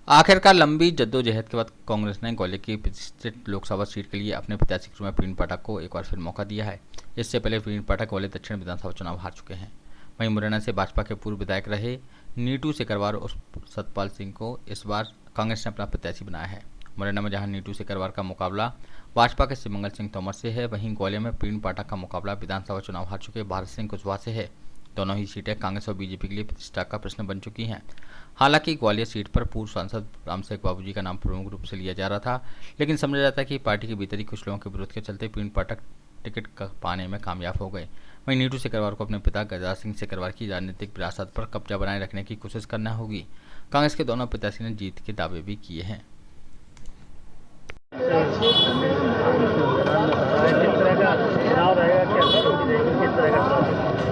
आखिरकार लंबी जद्दोजहद के बाद कांग्रेस ने ग्वालियर की प्रतिष्ठित लोकसभा सीट के लिए अपने प्रत्याशी के रूप में प्रवीण पाठक को एक बार फिर मौका दिया है। इससे पहले प्रवीण पाठक ग्वालियर दक्षिण विधानसभा चुनाव हार चुके हैं। वहीं मुरैना से भाजपा के पूर्व विधायक रहे नीटू सिकरवार और सतपाल सिंह को इस बार कांग्रेस ने अपना प्रत्याशी बनाया है। मुरैना में जहां नीटू सिकरवार का मुकाबला भाजपा के शिवमंगल सिंह तोमर से है, वहीं ग्वालियर में प्रवीण पाठक का मुकाबला विधानसभा चुनाव हार चुके भारत सिंह कुशवाहा से है। दोनों ही सीटें कांग्रेस और बीजेपी के लिए प्रतिष्ठा का प्रश्न बन चुकी हैं। हालांकि ग्वालियर सीट पर पूर्व सांसद रामसेवक बाबूजी का नाम प्रमुख रूप से लिया जा रहा था, लेकिन समझा जाता है कि पार्टी के भीतर ही कुछ लोगों के विरोध के चलते प्रवीण पाठक टिकट पाने में कामयाब हो गए। वहीं नीटू सिकरवार को अपने पिता गजराज सिंह सिकरवार की राजनीतिक विरासत पर कब्जा बनाए रखने की कोशिश करना होगी। कांग्रेस के दोनों प्रत्याशी ने जीत के दावे भी किए हैं।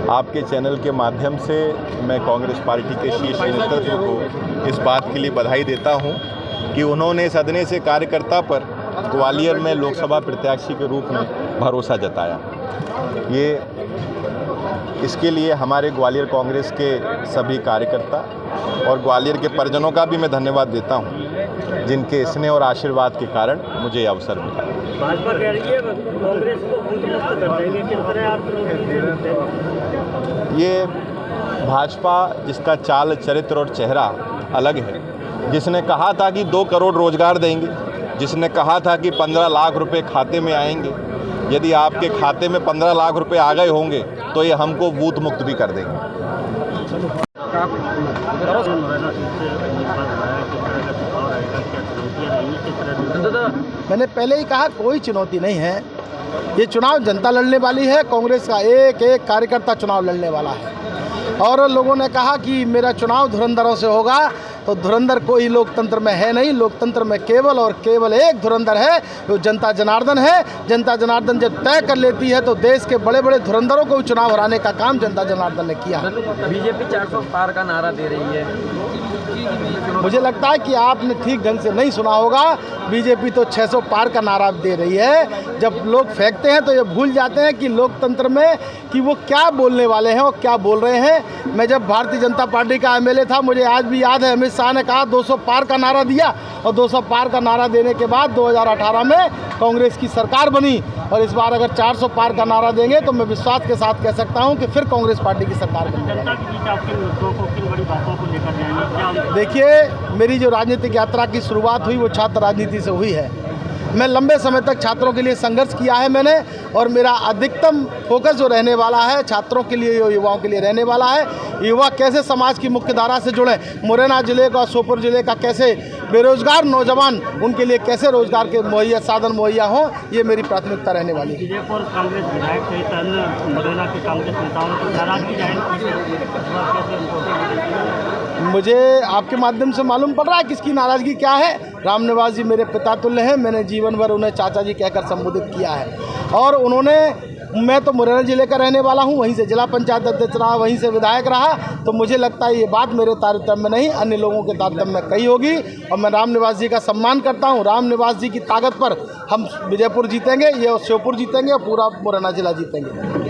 आपके चैनल के माध्यम से मैं कांग्रेस पार्टी के शीर्ष नेतृत्व को इस बात के लिए बधाई देता हूं कि उन्होंने सदने से कार्यकर्ता पर ग्वालियर में लोकसभा प्रत्याशी के रूप में भरोसा जताया। इसके लिए हमारे ग्वालियर कांग्रेस के सभी कार्यकर्ता और ग्वालियर के परिजनों का भी मैं धन्यवाद देता हूं, जिनके स्नेह और आशीर्वाद के कारण मुझे यह अवसर मिला। भाजपा कह रही है कांग्रेस को मुक्त कर देंगे, किस तरह आप ये भाजपा जिसका चाल चरित्र और चेहरा अलग है, जिसने कहा था कि 2 करोड़ रोजगार देंगे, जिसने कहा था कि 15 लाख रुपए खाते में आएंगे, यदि आपके खाते में 15 लाख रुपए आ गए होंगे तो ये हमको बूथ मुक्त भी कर देंगे। मैंने पहले ही कहा कोई चुनौती नहीं है। ये चुनाव जनता लड़ने वाली है। कांग्रेस का एक एक कार्यकर्ता चुनाव लड़ने वाला है। और लोगों ने कहा कि मेरा चुनाव धुरंधरों से होगा, तो धुरंधर कोई लोकतंत्र में है नहीं। लोकतंत्र में केवल और केवल एक धुरंधर है, जो जनता जनार्दन है। जनता जनार्दन जब तय कर लेती है तो देश के बड़े बड़े धुरंधरों को चुनाव हराने का काम जनता जनार्दन ने किया। बीजेपी 400 पार का नारा दे रही है। मुझे लगता है कि आपने ठीक ढंग से नहीं सुना होगा। बीजेपी तो 600 पार का नारा दे रही है। जब लोग फेंकते हैं तो ये भूल जाते हैं कि लोकतंत्र में कि वो क्या बोलने वाले हैं और क्या बोल रहे हैं। मैं जब भारतीय जनता पार्टी का एमएलए था, मुझे आज भी याद है, अमित शाह ने कहा 200 पार का नारा दिया, और 200 पार का नारा देने के बाद 2018 में कांग्रेस की सरकार बनी। और इस बार अगर 400 पार का नारा देंगे तो मैं विश्वास के साथ कह सकता हूं कि फिर कांग्रेस पार्टी की सरकार बनेगी। देखिए, मेरी जो राजनीतिक यात्रा की शुरुआत हुई वो छात्र राजनीति से हुई है। मैं लंबे समय तक छात्रों के लिए संघर्ष किया है मैंने, और मेरा अधिकतम फोकस जो रहने वाला है छात्रों के लिए, युवाओं के लिए रहने वाला है। युवा कैसे समाज की मुख्य धारा से जुड़े, मुरैना जिले का, श्योपुर जिले का कैसे बेरोजगार नौजवान, उनके लिए कैसे रोजगार के मुहैया साधन मुहैया हों, ये मेरी प्राथमिकता रहने वाली है। कांग्रेस विधायक सहित अन्य मुरैना के कांग्रेस नेताओं को नाराजगी जाहिर मुझे आपके माध्यम से मालूम पड़ रहा है किसकी नाराज़गी क्या है। रामनिवास जी मेरे पिता तुल्य हैं। मैंने जीवन भर उन्हें चाचा जी कहकर संबोधित किया है, और मैं तो मुरैना जिले का रहने वाला हूं, वहीं से जिला पंचायत अध्यक्ष रहा, वहीं से विधायक रहा। तो मुझे लगता है ये बात मेरे तारतम्य में नहीं, अन्य लोगों के तारतम्य में कही होगी। और मैं रामनिवास जी का सम्मान करता हूं। रामनिवास जी की ताकत पर हम विजयपुर जीतेंगे, ये श्योपुर जीतेंगे और पूरा मुरैना जिला जीतेंगे।